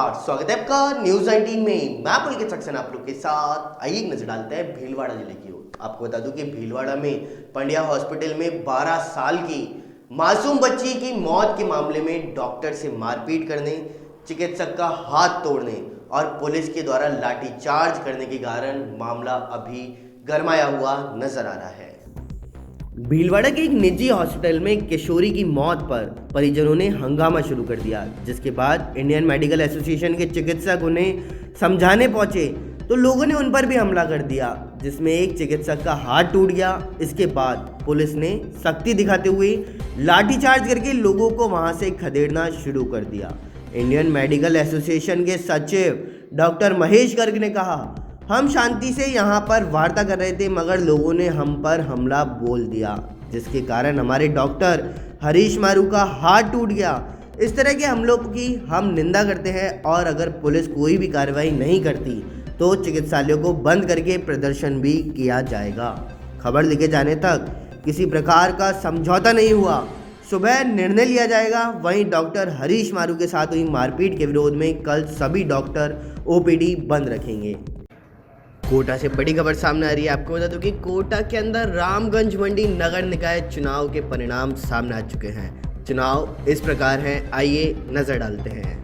नमस्कार, स्वागत है आपका न्यूज 19 में। मैं पुलकित सक्सेना आप लोग के साथ। आइए एक नजर डालते हैं भीलवाड़ा जिले की ओर। आपको बता दूं कि भीलवाड़ा में पंड्या हॉस्पिटल में 12 साल की मासूम बच्ची की मौत के मामले में डॉक्टर से मारपीट करने, चिकित्सक का हाथ तोड़ने और पुलिस के द्वारा लाठीचार्ज करने के कारण मामला अभी गरमाया हुआ नजर आ रहा है। भीलवाड़ा के एक निजी हॉस्पिटल में किशोरी की मौत पर परिजनों ने हंगामा शुरू कर दिया, जिसके बाद इंडियन मेडिकल एसोसिएशन के चिकित्सक उन्हें समझाने पहुंचे तो लोगों ने उन पर भी हमला कर दिया, जिसमें एक चिकित्सक का हाथ टूट गया। इसके बाद पुलिस ने सख्ती दिखाते हुए लाठीचार्ज करके लोगों को वहां से खदेड़ना शुरू कर दिया। इंडियन मेडिकल एसोसिएशन के सचिव डॉक्टर महेश गर्ग ने कहा, हम शांति से यहाँ पर वार्ता कर रहे थे मगर लोगों ने हम पर हमला बोल दिया, जिसके कारण हमारे डॉक्टर हरीश मारू का हाथ टूट गया। इस तरह के हमलों की हम निंदा करते हैं और अगर पुलिस कोई भी कार्रवाई नहीं करती तो चिकित्सालयों को बंद करके प्रदर्शन भी किया जाएगा। खबर लिखे जाने तक किसी प्रकार का समझौता नहीं हुआ। सुबह निर्णय लिया जाएगा। वहीं डॉक्टर हरीश मारू के साथ हुई मारपीट के विरोध में कल सभी डॉक्टर ओपीडी बंद रखेंगे। कोटा से बड़ी खबर सामने आ रही है। आपको बता दूं कि कोटा के अंदर रामगंज मंडी नगर निकाय चुनाव के परिणाम सामने आ चुके हैं। चुनाव इस प्रकार हैं, आइए नजर डालते हैं।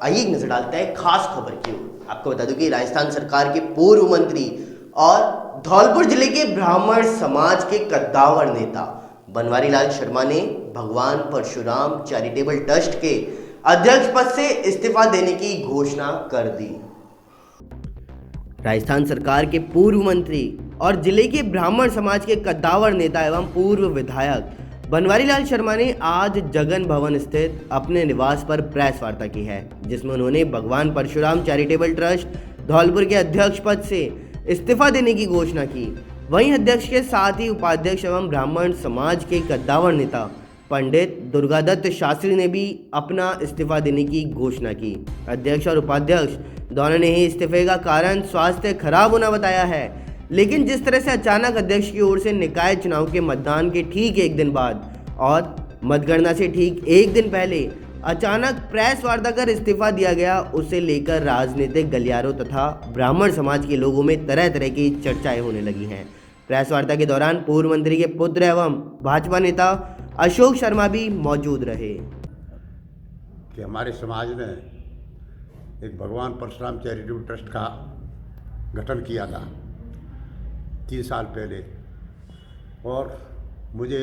आइए एक नजर डालते हैं खास खबर की ओर। आपको बता दूं कि राजस्थान सरकार के पूर्व मंत्री और धौलपुर जिले के ब्राह्मण समाज के कद्दावर नेता बनवारी लाल शर्मा ने भगवान परशुराम चैरिटेबल ट्रस्ट के अध्यक्ष पद से इस्तीफा देने की घोषणा कर दी। राजस्थान सरकार के पूर्व मंत्री और जिले के ब्राह्मण समाज के कद्दावर नेता एवं पूर्व विधायक बनवारी लाल शर्मा ने आज जगन भवन स्थित अपने निवास पर प्रेस वार्ता की है, जिसमें उन्होंने भगवान परशुराम चैरिटेबल ट्रस्ट धौलपुर के अध्यक्ष पद से इस्तीफा देने की घोषणा की। वहीं अध्यक्ष के साथ ही उपाध्यक्ष एवं ब्राह्मण समाज के कद्दावर नेता पंडित दुर्गादत्त शास्त्री ने भी अपना इस्तीफा देने की घोषणा की। अध्यक्ष और उपाध्यक्ष दोनों ने ही इस्तीफे का कारण स्वास्थ्य खराब होना बताया है, लेकिन जिस तरह से अचानक अध्यक्ष की ओर से निकाय चुनाव के मतदान के ठीक एक दिन बाद और मतगणना से ठीक एक दिन पहले अचानक प्रेस वार्ता कर इस्तीफा दिया गया, उसे लेकर राजनीतिक गलियारों तथा ब्राह्मण समाज के लोगों में तरह तरह की चर्चाएं होने लगी हैं। प्रेस वार्ता के दौरान पूर्व मंत्री के पुत्र एवं भाजपा नेता अशोक शर्मा भी मौजूद रहे। कि हमारे समाज ने एक भगवान परशुराम चैरिटेबल ट्रस्ट का गठन किया था 3 साल पहले और मुझे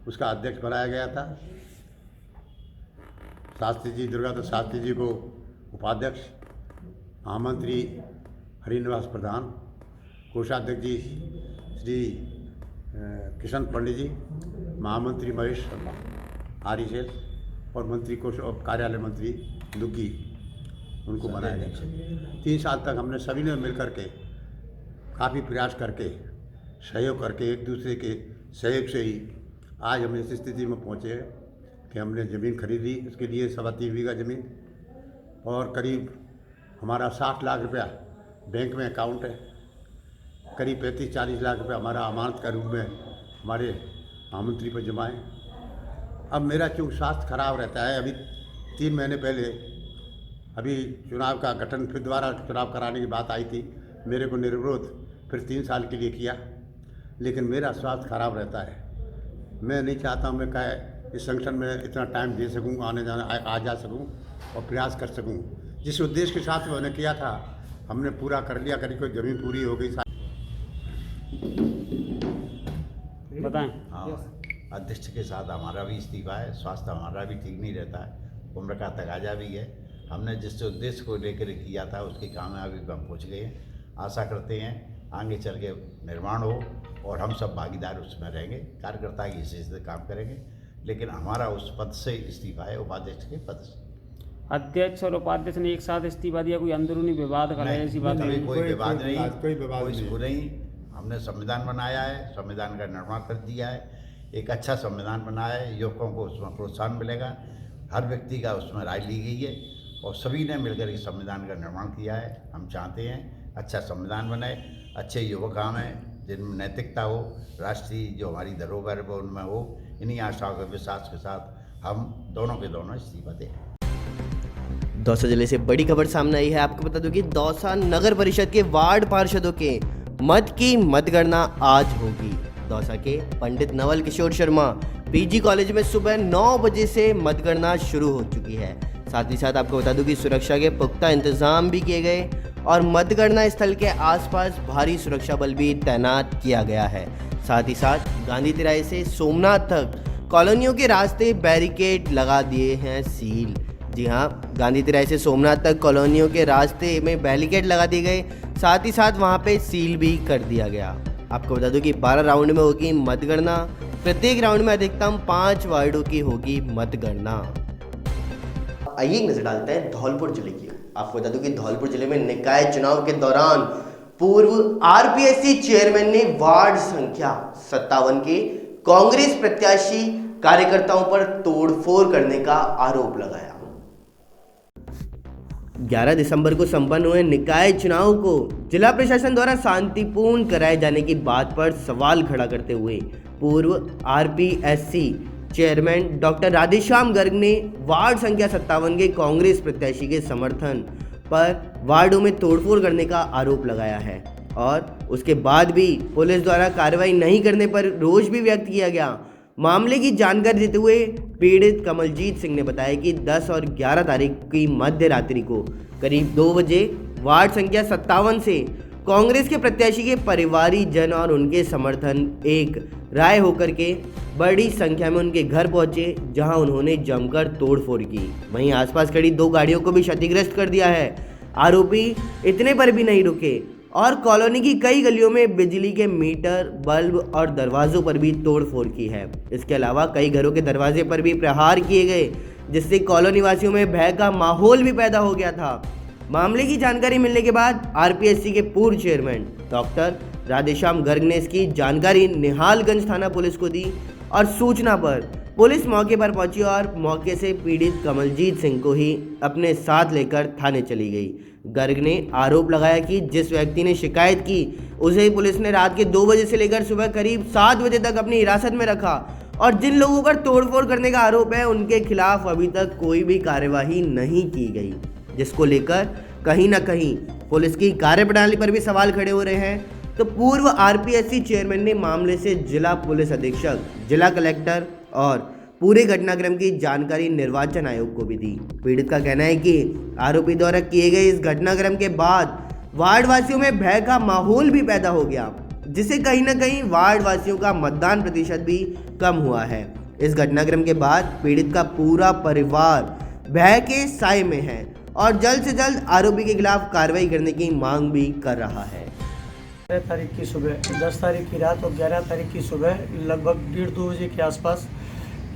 उसका अध्यक्ष बनाया गया था। शास्त्री जी दुर्गादास शास्त्री जी को उपाध्यक्ष, महामंत्री हरिनिवास प्रधान, कोषाध्यक्ष जी श्री किशन पंडित जी, महामंत्री महेश शर्मा आरएसएस और मंत्री कोष और कार्यालय मंत्री दुग्गी, उनको बनाया गया। 3 साल तक हमने सभी ने मिलकर के काफ़ी प्रयास करके सहयोग करके एक दूसरे के सहयोग से ही आज हम इस स्थिति में पहुँचे हैं कि हमने ज़मीन खरीदी, उसके लिए 3.25 बीघा ज़मीन और करीब हमारा 60 लाख रुपया बैंक में अकाउंट है। करीब 35-40 लाख रुपया हमारा अमानत का रूप में हमारे महामंत्री पर जमा है। अब मेरा चूँकि स्वास्थ्य खराब रहता है, अभी 3 महीने पहले अभी चुनाव का गठन फिर दोबारा चुनाव कराने की बात आई थी, मेरे को निर्विरोध फिर 3 साल के लिए किया, लेकिन मेरा स्वास्थ्य खराब रहता है। मैं नहीं चाहता हूँ मैं इस संगठन में इतना टाइम दे सकूँ, आने जाने आ जा सकूँ और प्रयास कर सकूँ। जिस उद्देश्य के साथ मैंने किया था हमने पूरा कर लिया। करीब कोई ज़मीन पूरी हो गई। बताएं। हाँ, अध्यक्ष के साथ हमारा भी इस्तीफा है, स्वास्थ्य हमारा भी ठीक नहीं रहता है, उम्र का तकाजा भी है। हमने जिस उद्देश्य को लेकर किया था उसकी कामयाबी पर हम पहुँच गए हैं। आशा करते हैं आगे चल के निर्माण हो और हम सब भागीदार उसमें रहेंगे, कार्यकर्ता की हिस्से से काम करेंगे, लेकिन हमारा उस पद से इस्तीफा है, उपाध्यक्ष के पद से। अध्यक्ष और उपाध्यक्ष ने एक साथ इस्तीफा दिया, कोई अंदरूनी विवाद का ऐसी बात नहीं? कोई विवाद नहीं, कोई विवाद नहीं। हमने संविधान बनाया है, संविधान का निर्माण कर दिया है, एक अच्छा संविधान बनाया है, युवकों को उसमें प्रोत्साहन मिलेगा, हर व्यक्ति का उसमें राय ली गई है और सभी ने मिलकर इस संविधान का निर्माण किया है। हम चाहते हैं अच्छा संविधान बने, अच्छे युवक आवें जिनमें नैतिकता हो, राष्ट्रीय जो हमारी धरोहर है वो उनमें हो। इन्हीं आशाओं के विश्वास के साथ हम दोनों के दोनों इस्तीफा दें। दौसा जिले से बड़ी खबर सामने आई है। आपको बता दूं कि दौसा नगर परिषद के वार्ड पार्षदों के मत की मतगणना आज होगी। दौसा के पंडित नवल किशोर शर्मा पीजी कॉलेज में सुबह 9 बजे से मतगणना शुरू हो चुकी है। साथ ही साथ आपको बता दूं कि सुरक्षा के पुख्ता इंतजाम भी किए गए और मतगणना स्थल के आसपास भारी सुरक्षा बल भी तैनात किया गया है। साथ ही साथ गांधी तिराहे से सोमनाथ तक कॉलोनियों के रास्ते बैरिकेड लगा दिए हैं सील। जी हाँ, गांधी तिराहे से सोमनाथ तक कॉलोनियों के रास्ते में बैरिकेड लगा दिए गए, साथ ही साथ वहां पे सील भी कर दिया गया। आपको बता दूं कि 12 राउंड में होगी मतगणना। प्रत्येक राउंड में अधिकतम 5 वार्डों की होगी मतगणना। आइए एक नजर डालते हैं धौलपुर जिले की। आपको बता दूं कि धौलपुर जिले में निकाय चुनाव के दौरान पूर्व आरपीएससी चेयरमैन ने वार्ड संख्या 57 के कांग्रेस प्रत्याशी कार्यकर्ताओं पर तोड़फोड़ करने का आरोप लगाया। 11 दिसंबर को संपन्न हुए निकाय चुनाव को जिला प्रशासन द्वारा शांतिपूर्ण कराए जाने की बात पर सवाल खड़ा करते हुए पूर्व RPSC chairman doctor Radheshyam Garg ने वार्ड संख्या 57 के कांग्रेस प्रत्याशी के समर्थन पर वार्डों में तोड़फोड़ करने का आरोप लगाया है और उसके बाद भी पुलिस द्वारा कार्रवाई नहीं करने पर रोष भी व्यक्त किया गया। मामले की जानकारी देते हुए पीड़ित कमलजीत सिंह ने बताया कि 10 और 11 तारीख की मध्य रात्रि को करीब 2 बजे वार्ड संख्या 57 से कांग्रेस के प्रत्याशी के परिवारी जन और उनके समर्थन एक राय होकर के बड़ी संख्या में उनके घर पहुंचे, जहां उन्होंने जमकर तोड़फोड़ की। वहीं आसपास खड़ी 2 गाड़ियों को भी क्षतिग्रस्त कर दिया है। आरोपी इतने पर भी नहीं रुके और कॉलोनी की कई गलियों में बिजली के मीटर, बल्ब और दरवाजों पर भी तोड़फोड़ की है। इसके अलावा कई घरों के दरवाजे पर भी प्रहार किए गए, जिससे कॉलोनी वासियों में भय का माहौल भी पैदा हो गया था। मामले की जानकारी मिलने के बाद आरपीएससी के पूर्व चेयरमैन डॉक्टर राधेश्याम गर्ग ने इसकी जानकारी निहालगंज थाना पुलिस को दी और सूचना पर पुलिस मौके पर पहुंची और मौके से पीड़ित कमलजीत सिंह को ही अपने साथ लेकर थाने चली गई। गर्ग ने आरोप लगाया कि जिस व्यक्ति ने शिकायत की उसे ही पुलिस ने रात के 2 बजे से लेकर सुबह करीब 7 बजे तक अपनी हिरासत में रखा और जिन लोगों पर तोड़फोड़ करने का आरोप है उनके खिलाफ अभी तक कोई भी कार्यवाही नहीं की गई, जिसको लेकर कहीं ना कहीं पुलिस की कार्यप्रणाली पर भी सवाल खड़े हो रहे हैं। तो पूर्व आरपीएससी चेयरमैन ने मामले से जिला पुलिस अधीक्षक, जिला कलेक्टर और पूरे घटनाक्रम की जानकारी निर्वाचन आयोग को भी दी। पीड़ित का कहना है कि आरोपी द्वारा किए गए इस घटनाक्रम के बाद वार्ड वासियों में भय का माहौल भी पैदा हो गया, जिससे कहीं ना कहीं वार्ड वासियों का मतदान प्रतिशत भी कम हुआ है। इस घटनाक्रम के बाद पीड़ित का पूरा परिवार भय के साए में है और जल्द से जल्द आरोपी के खिलाफ कार्रवाई करने की मांग भी कर रहा है। 11 तारीख की सुबह, 10 तारीख की रात और 11 तारीख की सुबह लगभग 1:30-2 बजे के आसपास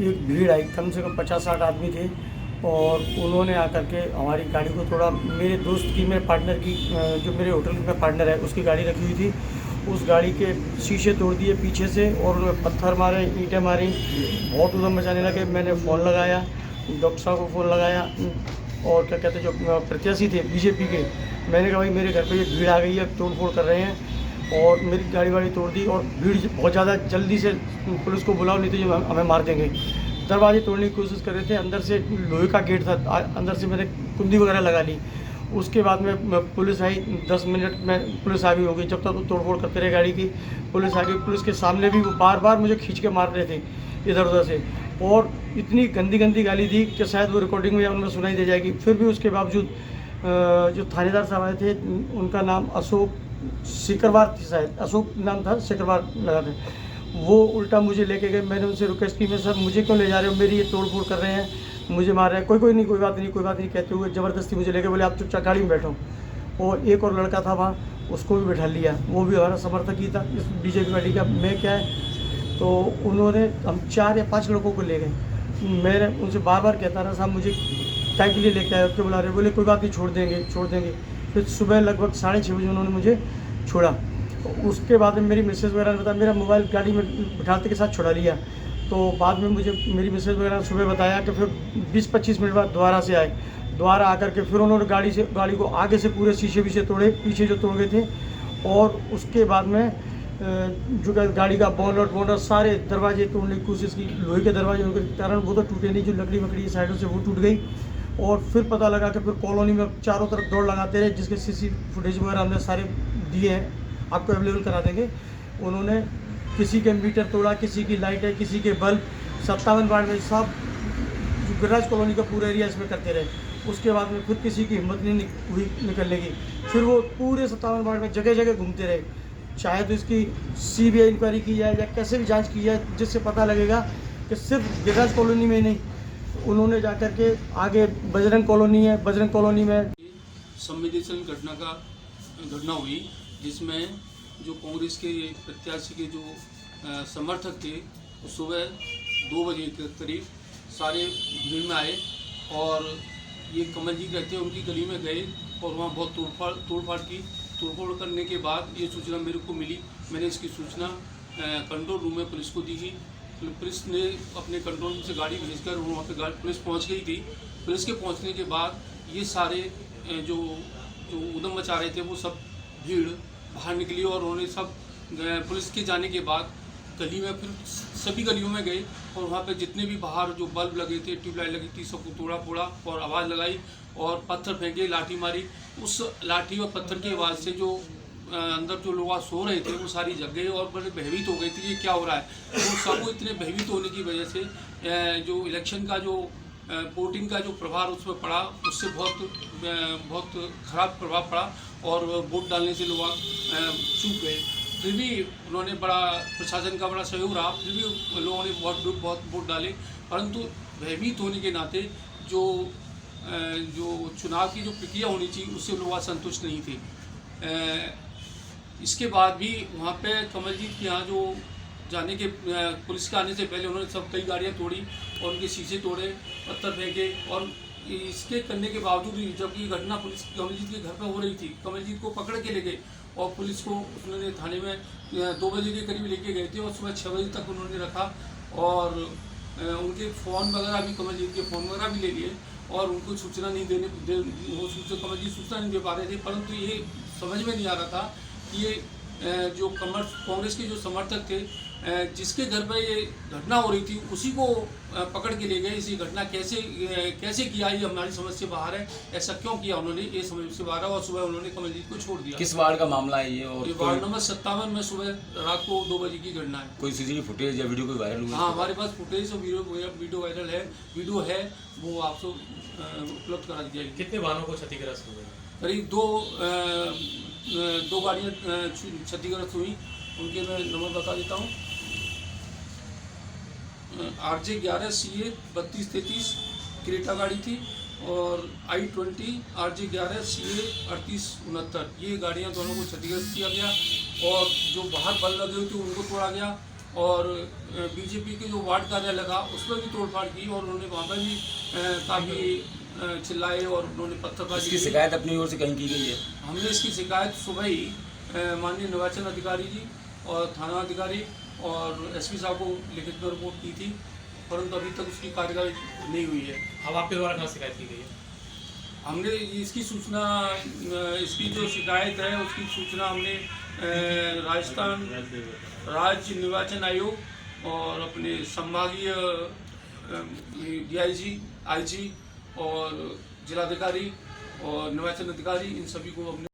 एक भीड़ आई। कम से कम 50-60 आदमी थे और उन्होंने आकर के हमारी गाड़ी को थोड़ा, मेरे दोस्त की, मेरे पार्टनर की, जो मेरे होटल में पार्टनर है उसकी गाड़ी रखी हुई थी, उस गाड़ी के शीशे तोड़ दिए पीछे से और उन्होंने पत्थर मारे, ईंटें मारी, बहुत उधम मचाने लगे। मैंने फ़ोन लगाया, डॉक्टर साहब को फ़ोन लगाया और क्या कहते हैं जो प्रत्याशी थे बीजेपी के, मैंने कहा भाई मेरे घर पे ये भीड़ आ गई है, तोड़ फोड़ कर रहे हैं और मेरी गाड़ी वाड़ी तोड़ दी और भीड़ बहुत ज़्यादा, जल्दी से पुलिस को बुलाओ नहीं तो ये हमें मार देंगे। दरवाजे तोड़ने की कोशिश कर रहे थे, अंदर से लोहे का गेट था, अंदर से मैंने कुंडी वगैरह लगा ली। उसके बाद में पुलिस आई, 10 मिनट में पुलिस आ गई होगी। जब तक वो तोड़फोड़ करते रहे गाड़ी की, पुलिस आ गई। पुलिस के सामने भी वो बार बार मुझे खींच के मार रहे थे इधर उधर से और इतनी गंदी गंदी गाली दी कि शायद वो रिकॉर्डिंग में या उनमें सुनाई दे जाएगी। फिर भी उसके बावजूद जो थानेदार साहब आए थे, उनका नाम अशोक सिकरवार थी, शायद अशोक नाम था, सिकरवार लगा था, वो उल्टा मुझे लेके गए। मैंने उनसे रिक्वेस्ट की, मैं सर मुझे क्यों ले जा रहे हो, मेरी ये तोड़फोड़ कर रहे हैं, मुझे मार रहे हैं। कोई नहीं, कोई बात नहीं कहते हुए ज़बरदस्ती मुझे लेके बोले आप चुपचाप गाड़ी में बैठो। और एक और लड़का था वहाँ, उसको भी बैठा लिया, वो भी हमारा समर्थक ही था इस बीजेपी पार्टी का। मैं क्या है तो उन्होंने, हम 4 या 5 लड़कों को ले गए। मैंने उनसे बार बार कहता रहा साहब मुझे टाइम के लिए लेके आए, क्यों बुला रहे, बोले कोई बात नहीं, छोड़ देंगे। फिर सुबह लगभग 6:30 बजे उन्होंने मुझे छोड़ा। उसके बाद में मेरी मिसेज वगैरह ने बताया, मेरा मोबाइल गाड़ी में बिठाते के साथ छुड़ा लिया। तो बाद में मुझे मेरी मिसेज वगैरह सुबह बताया कि फिर 20-25 मिनट बाद दोबारा से आए। दोबारा आकर के फिर उन्होंने गाड़ी को आगे से पूरे शीशे तोड़े, पीछे जो तोड़ गए थे। और उसके बाद में जो गाड़ी का बोनट सारे दरवाजे तोड़ने की कोशिश की। लोहे के दरवाजे होने के कारण वो तो टूटे नहीं, जो लकड़ी वकड़ी साइडों से वो टूट गई। और फिर पता लगा कि फिर कॉलोनी में चारों तरफ दौड़ लगाते रहे, जिसके सीसी फुटेज वगैरह हमने सारे दिए हैं, आपको अवेलेबल करा देंगे। उन्होंने किसी के मीटर तोड़ा, किसी की लाइटें, किसी के बल्ब, 57 वार्ड में सब गिरिराज कॉलोनी का पूरा एरिया इसमें करते रहे। उसके बाद में फिर किसी की हिम्मत नहीं हुई निकलने की। फिर वो पूरे 57 वार्ड में जगह जगह घूमते रहे। शायद तो इसकी CBI इंक्वायरी की जाए या कैसे भी जांच की जाए, जिससे पता लगेगा कि सिर्फ गिरिराज कॉलोनी में ही नहीं, उन्होंने जाकर के आगे बजरंग कॉलोनी है, बजरंग कॉलोनी में संवेदनशील घटना हुई, जिसमें जो कांग्रेस के प्रत्याशी के जो समर्थक थे, वो सुबह 2 बजे के करीब सारे भीड़ में आए और ये कमल जी कहते हैं उनकी गली में गए और वहाँ बहुत तोड़फाड़ की। तोड़फोड़ करने के बाद ये सूचना मेरे को मिली। मैंने इसकी सूचना कंट्रोल रूम में पुलिस को दी थी। पुलिस ने अपने कंट्रोल रूम से गाड़ी भेजकर वहाँ पे पुलिस पहुँच गई थी। पुलिस के पहुँचने के बाद ये सारे जो उद्यम मचा रहे थे वो सब भीड़ बाहर निकली और उन्होंने सब पुलिस के जाने के बाद गली में फिर सभी गलियों में गए और वहाँ पे जितने भी बाहर जो बल्ब लगे थे, ट्यूबलाइट लगी थी, सबको तोड़ा फोड़ा और आवाज़ लगाई और पत्थर फेंके, लाठी मारी। उस लाठी और पत्थर की आवाज़ से जो अंदर जो लोग सो रहे थे वो सारी जग गए और बड़े भयभीत हो गए थे, ये क्या हो रहा है। तो सबको इतने भयभीत होने की वजह से जो इलेक्शन का जो वोटिंग का जो प्रभाव उस पर पड़ा, उससे बहुत ख़राब प्रभाव पड़ा और वोट डालने से लोग चूक गए। फिर भी उन्होंने बड़ा, प्रशासन का बड़ा सहयोग रहा, फिर भी लोगों ने बहुत वोट डाले। परंतु भयभीत होने के नाते जो चुनाव की जो प्रक्रिया होनी चाहिए उससे लोग असंतुष्ट नहीं थे। इसके बाद भी वहाँ पे कमलजीत के यहाँ जो जाने के पुलिस के आने से पहले उन्होंने सब कई गाड़ियाँ तोड़ी और उनके शीशे तोड़े, पत्थर फेंके। और इसके करने के बावजूद भी जब ये घटना पुलिस कमलजीत के घर पर हो रही थी, कमलजीत को पकड़ के ले गए और पुलिस को उन्होंने थाने में 2 बजे के करीब लेके गए थे और सुबह 6 बजे तक उन्होंने रखा और उनके फ़ोन वगैरह भी, कमलजीत के फ़ोन वगैरह भी ले लिए और उनको सूचना नहीं कमलजीत सूचना नहीं दे पा रहे थे। परंतु ये समझ में नहीं आ रहा था कि ये जो कांग्रेस के जो समर्थक थे जिसके घर पर ये घटना हो रही थी उसी को पकड़ के ले गए। इसी घटना कैसे किया, ये हमारी समझ से बाहर है। ऐसा क्यों किया उन्होंने, ये समझ से बाहर है। और सुबह उन्होंने कमलजीत को छोड़ दिया। किस वार्ड का मामला है ये? और ये वार्ड नंबर 57 में सुबह रात को 2 बजे की घटना है। कोई सीसीटीवी फुटेज या वीडियो कोई वायरल हुआ? हाँ, हमारे पास फुटेज और वीडियो वायरल है, वीडियो है, वो आपको उपलब्ध करा दी जाएगी। कितने वाहनों को क्षतिग्रस्त हुए? करीब दो गाड़ियाँ क्षतिग्रस्त हुई। उनके मैं नंबर बता देता हूँ। RJ 11 CA 3233 क्रेटा गाड़ी थी और I20 RJ 11 CA 3869, ये गाड़ियाँ दोनों को क्षतिग्रस्त किया गया। और जो बाहर बल लगे हुए थे उनको तोड़ा गया। और बीजेपी के जो वार्ड कार्यालय लगा उस पर भी तोड़फाड़ की और उन्होंने वहाँ पर भी काफ़ी चिल्लाए और उन्होंने पत्थरबाजी। इसकी शिकायत अपनी ओर से कहीं की गई है? हमने इसकी शिकायत सुबह ही माननीय निर्वाचन अधिकारी जी और थाना अधिकारी और SP साहब को लिखित में रिपोर्ट की थी, परंतु अभी तक उसकी कार्रवाई नहीं हुई है। अब आपके द्वारा कहाँ शिकायत की गई है? हमने इसकी सूचना, इसकी जो शिकायत है उसकी सूचना हमने राजस्थान राज्य निर्वाचन आयोग और अपने संभागीय DIG IG और जिलाधिकारी और निर्वाचन अधिकारी, इन सभी को हमने।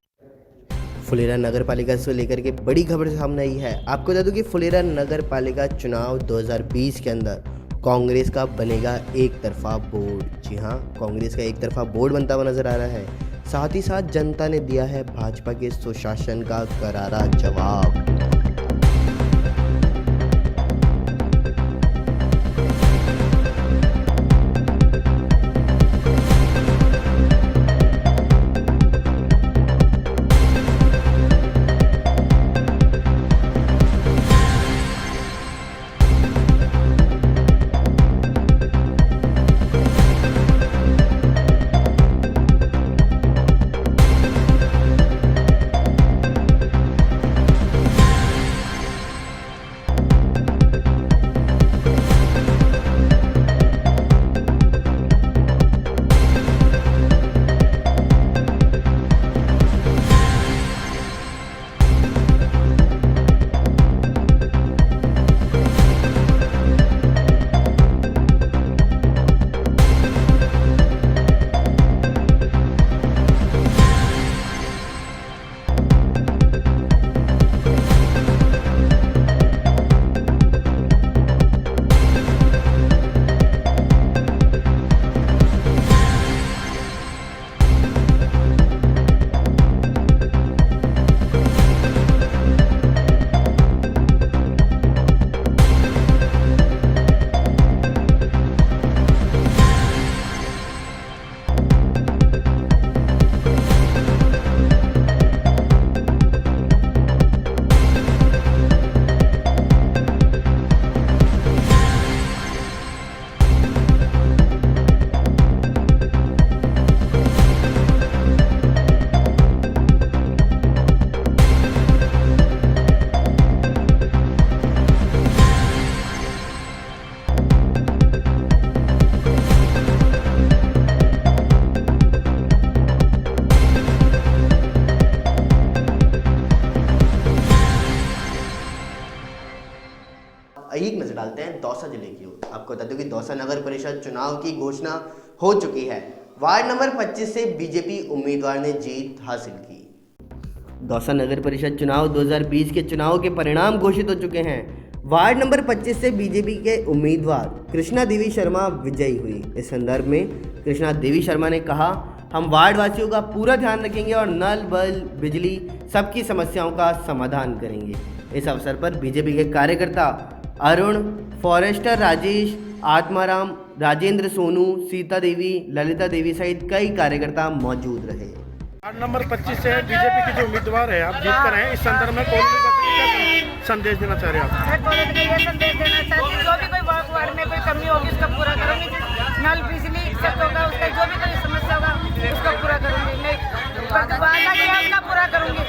फुलेरा नगर पालिका से लेकर के बड़ी खबर सामने आई है। आपको बता दूं कि फुलेरा नगर पालिका चुनाव 2020 के अंदर कांग्रेस का बनेगा एक तरफा बोर्ड। जी हाँ, कांग्रेस का एक तरफा बोर्ड बनता हुआ नजर आ रहा है। साथ ही साथ जनता ने दिया है भाजपा के सुशासन का करारा जवाब। एक नजर डालते हैं दौसा जिले की ओर। आपको बता दूं कि दौसा नगर परिषद चुनाव की घोषणा हो चुकी है। वार्ड नंबर 25 से बीजेपी उम्मीदवार ने जीत हासिल की। दौसा नगर परिषद चुनाव 2020 के चुनाव के परिणाम घोषित हो चुके हैं। वार्ड नंबर 25 से बीजेपी के उम्मीदवार कृष्णा देवी शर्मा विजयी हुई। इस संदर्भ में कृष्णा देवी शर्मा ने कहा, हम वार्ड वासियों का पूरा ध्यान रखेंगे और नल बल बिजली सबकी समस्याओं का समाधान करेंगे। इस अवसर पर बीजेपी के कार्यकर्ता अरुण, फॉरेस्टर राजेश, आत्माराम, राजेंद्र सोनू, सीता देवी, ललिता देवी सहित कई कार्यकर्ता मौजूद रहे। वार्ड नंबर 25 से बीजेपी के जो उम्मीदवार है आप जीत कर हैं, इस संदर्भ में कौन संदेश देना चाह रहे हैं आप? ये संदेश देना चाहती हूँ, जो भी कोई वार्ड में कोई कमी होगी उसका पूरा करूँगी। नल बिजली सब होगा उसका, जो भी कोई समस्या होगा उसका पूरा करूँगी। मैं वादा किया उसका पूरा करूँगी।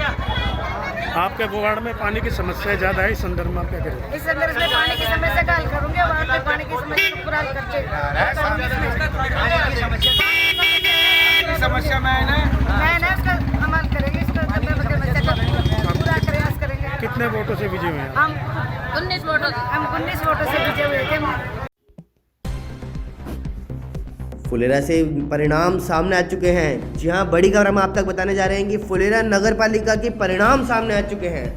आपके वार्ड में पानी की समस्या ज़्यादा है, इस संदर्भ में आप क्या करेंगे? इस संदर्भ में पानी की समस्या का हल करूँगी। वार्ड में पानी की समस्या को पूरा करके समस्या में है ना उसका अमल करेंगे, इसका पूरा प्रयास करेंगे। कितने वोटों से विजय हुए हैं? हम 19 वोटों से विजय हुए थे। फुलेरा से परिणाम सामने आ चुके हैं। जी हाँ, बड़ी खबर हम आप तक बताने जा रहे हैं कि फुलेरा नगर पालिका के परिणाम सामने आ चुके हैं।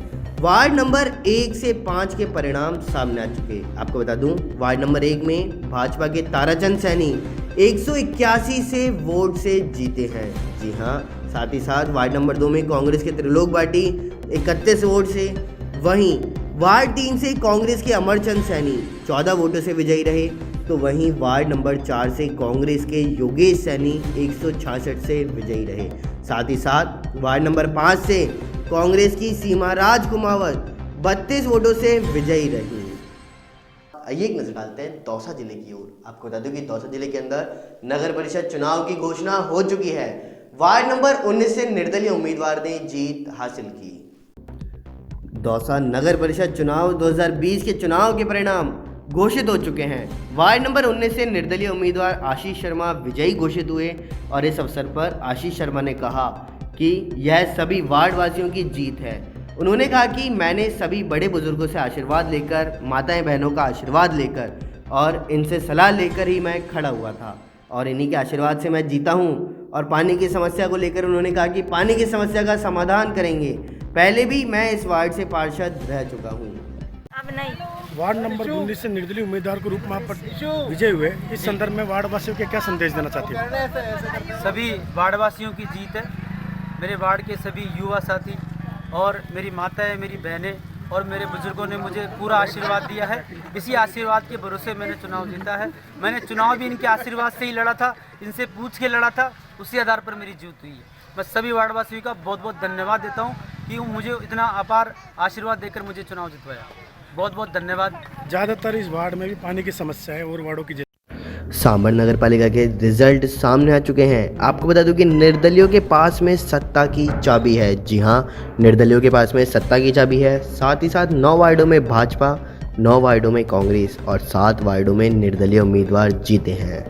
वार्ड नंबर 1 से 5 के परिणाम सामने आ चुके हैं। आपको बता दूं, वार्ड नंबर 1 में भाजपा के ताराचंद सैनी 181 से वोट से जीते हैं। जी हाँ, साथ ही साथ वार्ड नंबर 2 में कांग्रेस के त्रिलोक बाटी 31 वोट से, वहीं वार्ड 3 से कांग्रेस के अमरचंद सैनी 14 वोटों से विजयी रहे। तो वहीं वार्ड नंबर 4 से कांग्रेस के योगेश सैनी 166 से विजयी रहे। साथ ही साथ वार्ड नंबर 5 से कांग्रेस की सीमा राज कुमावत 32 वोटों से विजयी रही। आइए एक नजर डालते हैं दौसा जिले की ओर। आपको बता दूं कि दौसा जिले के अंदर नगर परिषद चुनाव की घोषणा हो चुकी है। वार्ड नंबर 19 से निर्दलीय उम्मीदवार ने जीत हासिल की। दौसा नगर परिषद चुनाव 2020 के चुनाव के परिणाम घोषित हो चुके हैं। वार्ड नंबर 19 से निर्दलीय उम्मीदवार आशीष शर्मा विजयी घोषित हुए और इस अवसर पर आशीष शर्मा ने कहा कि यह सभी वार्ड वासियों की जीत है। उन्होंने कहा कि मैंने सभी बड़े बुजुर्गों से आशीर्वाद लेकर, माताएं बहनों का आशीर्वाद लेकर और इनसे सलाह लेकर ही मैं खड़ा हुआ था और इन्हीं के आशीर्वाद से मैं जीता हूं। और पानी की समस्या को लेकर उन्होंने कहा कि पानी की समस्या का समाधान करेंगे। पहले भी मैं इस वार्ड से पार्षद रह चुका हूँ। अब नहीं। वार्ड नंबर 19 से निर्दलीय उम्मीदवार के रूप में आप विजय हुए, इस संदर्भ में वार्ड वासियों के क्या संदेश देना चाहते हैं? सभी वार्ड वासियों की जीत है। मेरे वार्ड के सभी युवा साथी और मेरी माताएं, मेरी बहनें और मेरे बुजुर्गों ने मुझे पूरा आशीर्वाद दिया है। इसी आशीर्वाद के भरोसे मैंने चुनाव जीता है। मैंने चुनाव भी इनके आशीर्वाद से ही लड़ा था, इनसे पूछ के लड़ा था, उसी आधार पर मेरी जीत हुई है। मैं सभी वार्ड वासियों का बहुत बहुत धन्यवाद देता हूँ कि मुझे इतना अपार आशीर्वाद देकर मुझे चुनाव जितवाया। बहुत बहुत धन्यवाद। ज़्यादातर इस वार्ड में भी पानी की समस्या है और वार्डों की सांबर नगर पालिका के रिजल्ट सामने आ चुके हैं। आपको बता दूं कि निर्दलियों के पास में सत्ता की चाबी है। जी हां, निर्दलियों के पास में सत्ता की चाबी है। साथ ही साथ 9 वार्डों में भाजपा, 9 वार्डों में कांग्रेस और 7 वार्डों में निर्दलीय उम्मीदवार जीते हैं।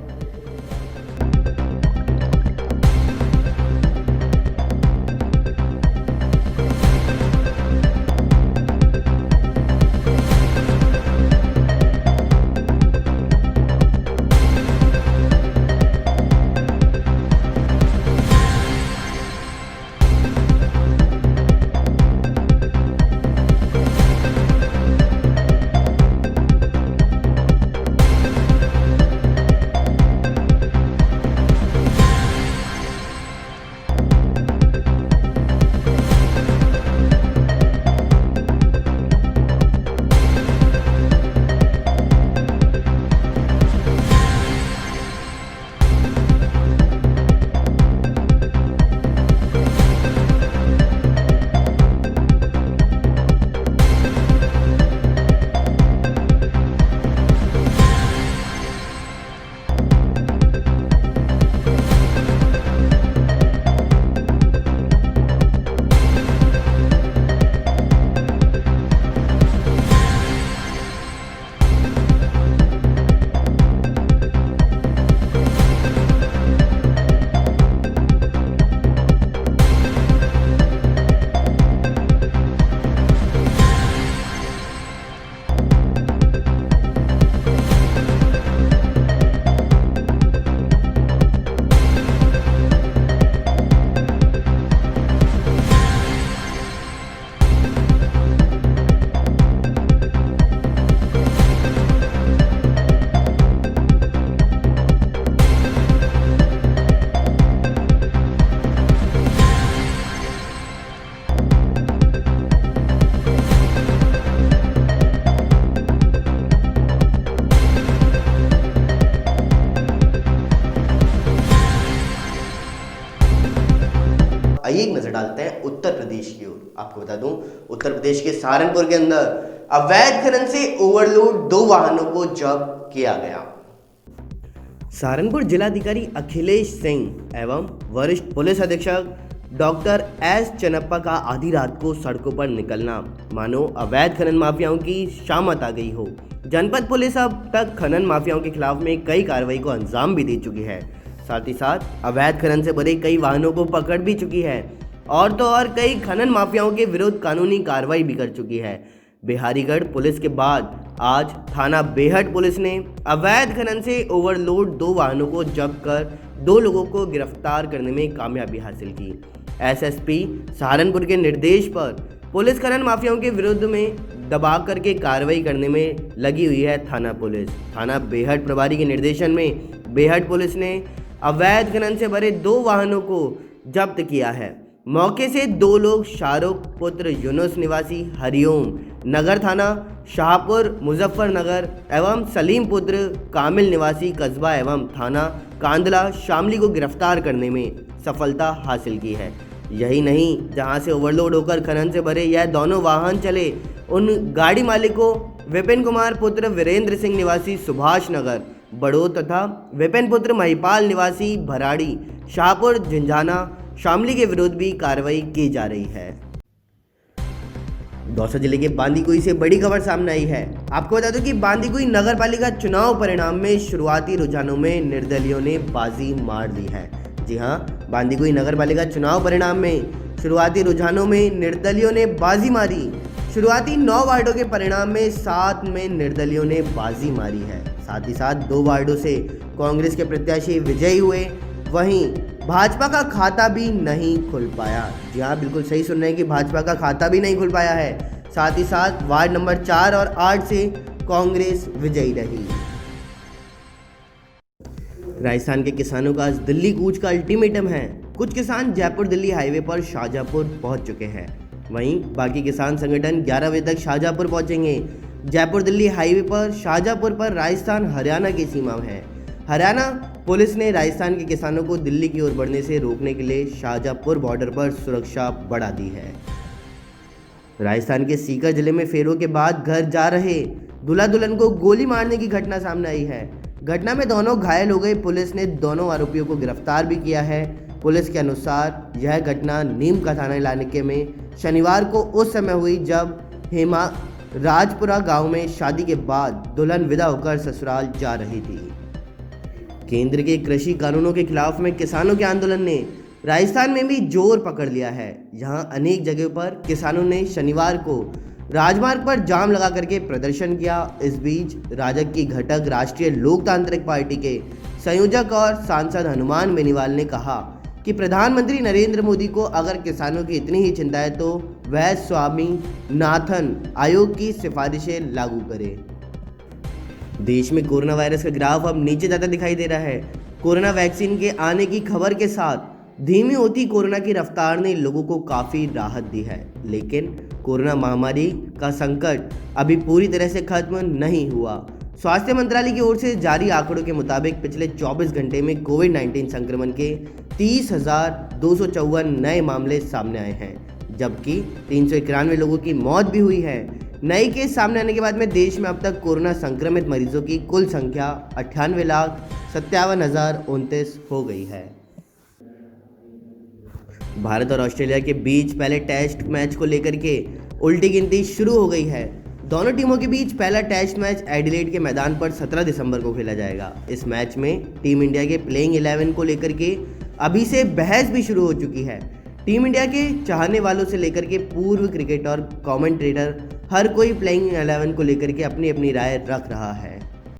आइए एक नजर डालते हैं उत्तर प्रदेश की ओर। आपको बता दूं, उत्तर प्रदेश के सहारनपुर के अंदर अवैध खनन से ओवरलोड 2 वाहनों को जब्त किया गया। सहारनपुर जिलाधिकारी अखिलेश सिंह एवं वरिष्ठ पुलिस अधीक्षक डॉक्टर एस चन्नप्पा का आधी रात को सड़कों पर निकलना मानो अवैध खनन माफियाओं की शामत आ गई हो। जनपद पुलिस अब तक खनन माफियाओं के खिलाफ में कई कार्रवाई को अंजाम भी दे चुकी है। साथ ही साथ अवैध खनन से भरे कई वाहनों को पकड़ भी चुकी है। और तो और कई खनन माफियाओं के विरुद्ध कानूनी कार्रवाई भी कर चुकी है। बिहारीगढ़ पुलिस के बाद आज थाना बेहट पुलिस ने अवैध खनन से ओवरलोड 2 वाहनों को जब्त कर 2 लोगों को गिरफ्तार करने में कामयाबी हासिल की। एसएसपी सहारनपुर के निर्देश पर पुलिस खनन माफियाओं के विरुद्ध में दबाव करके कार्रवाई करने में लगी हुई है थाना पुलिस। थाना बेहट प्रभारी के निर्देशन में बेहट पुलिस ने अवैध खनन से भरे 2 वाहनों को जब्त किया है। मौके से 2 लोग शाहरुख पुत्र यूनुस निवासी हरिओम नगर थाना शाहपुर मुजफ्फरनगर एवं सलीम पुत्र कामिल निवासी कस्बा एवं थाना कांदला शामली को गिरफ्तार करने में सफलता हासिल की है। यही नहीं, जहां से ओवरलोड होकर खनन से भरे यह दोनों वाहन चले, उन गाड़ी मालिकों विपिन कुमार पुत्र वीरेंद्र सिंह निवासी सुभाष नगर बड़ौद तथा विपिन पुत्र महिपाल निवासी भराड़ी शाहपुर झंझाना शामली के विरुद्ध भी कार्रवाई की जा रही है। दौसा जिले के बांदीकुई से बड़ी खबर सामने आई है। आपको बता दूं कि बांदीकुई नगर पालिका चुनाव परिणाम में शुरुआती रुझानों में निर्दलियों ने बाजी मार दी है। जी हां, बांदीकुई नगर पालिका चुनाव परिणाम में शुरुआती रुझानों में निर्दलियों ने बाजी मारी। शुरुआती 9 वार्डों के परिणाम में 7 में निर्दलियों ने बाजी मारी है। साथ ही साथ 2 वार्डों से कांग्रेस के प्रत्याशी विजयी हुए। वहीं भाजपा का खाता भी नहीं खुल पाया। जी हाँ, बिल्कुल सही सुन रहे हैं कि भाजपा का खाता भी नहीं खुल पाया है। साथ ही साथ वार्ड नंबर 4 और 8 से कांग्रेस विजयी रही। राजस्थान के किसानों का आज दिल्ली कूच का अल्टीमेटम है। कुछ किसान जयपुर दिल्ली हाईवे पर शाहजहाँपुर पहुंच चुके हैं। वहीं बाकी किसान संगठन 11 बजे तक शाहजहाँपुर पहुंचेंगे। जयपुर दिल्ली हाईवे पर शाहजहाँपुर पर राजस्थान हरियाणा की सीमा है। हरियाणा पुलिस ने राजस्थान के किसानों को दिल्ली की ओर बढ़ने से रोकने के लिए शाहजहाँपुर बॉर्डर पर सुरक्षा बढ़ा दी है। राजस्थान के सीकर जिले में फेरों के बाद घर जा रहे दूल्हा दुल्हन को गोली मारने की घटना सामने आई है। घटना में दोनों घायल हो गए। पुलिस ने दोनों आरोपियों को गिरफ्तार भी किया है। पुलिस के अनुसार यह घटना नीम का थाना इलाके में शनिवार को उस समय हुई जब हेमा राजपुरा गांव में शादी के बाद दुल्हन विदा होकर ससुराल जा रही थी। केंद्र के कृषि कानूनों के खिलाफ में किसानों के आंदोलन ने राजस्थान में भी जोर पकड़ लिया है। यहां अनेक जगहों पर किसानों ने शनिवार को राजमार्ग पर जाम लगा करके प्रदर्शन किया। इस बीच राजग की घटक राष्ट्रीय लोकतांत्रिक पार्टी के संयोजक और सांसद हनुमान बेनीवाल ने कहा कि प्रधानमंत्री नरेंद्र मोदी को अगर किसानों की इतनी ही चिंता है तो वह स्वामीनाथन आयोग की सिफारिशें लागू करे। देश में कोरोना वायरस का ग्राफ अब नीचे जाता दिखाई दे रहा है। कोरोना वैक्सीन के आने की खबर के साथ धीमी होती कोरोना की रफ्तार ने लोगों को काफ़ी राहत दी है, लेकिन कोरोना महामारी का संकट अभी पूरी तरह से खत्म नहीं हुआ। स्वास्थ्य मंत्रालय की ओर से जारी आंकड़ों के मुताबिक पिछले 24 घंटे में कोविड-19 संक्रमण के 30,254 नए मामले सामने आए हैं, जबकि 391 लोगों की मौत भी हुई है। नए केस सामने आने के बाद में देश में अब तक कोरोना संक्रमित मरीजों की कुल संख्या 98,57,029 हो गई है। भारत और ऑस्ट्रेलिया के बीच पहले टेस्ट मैच को लेकर के उल्टी गिनती शुरू हो गई है। दोनों टीमों के बीच पहला टेस्ट मैच एडिलेड के मैदान पर 17 दिसंबर को खेला जाएगा। इस मैच में टीम इंडिया के प्लेइंग 11 को लेकर के अभी से बहस भी शुरू हो चुकी है। टीम इंडिया के चाहने वालों से लेकर के पूर्व क्रिकेटर और कमेंटेटर हर कोई प्लेइंग 11 को लेकर के अपनी अपनी राय रख रहा है।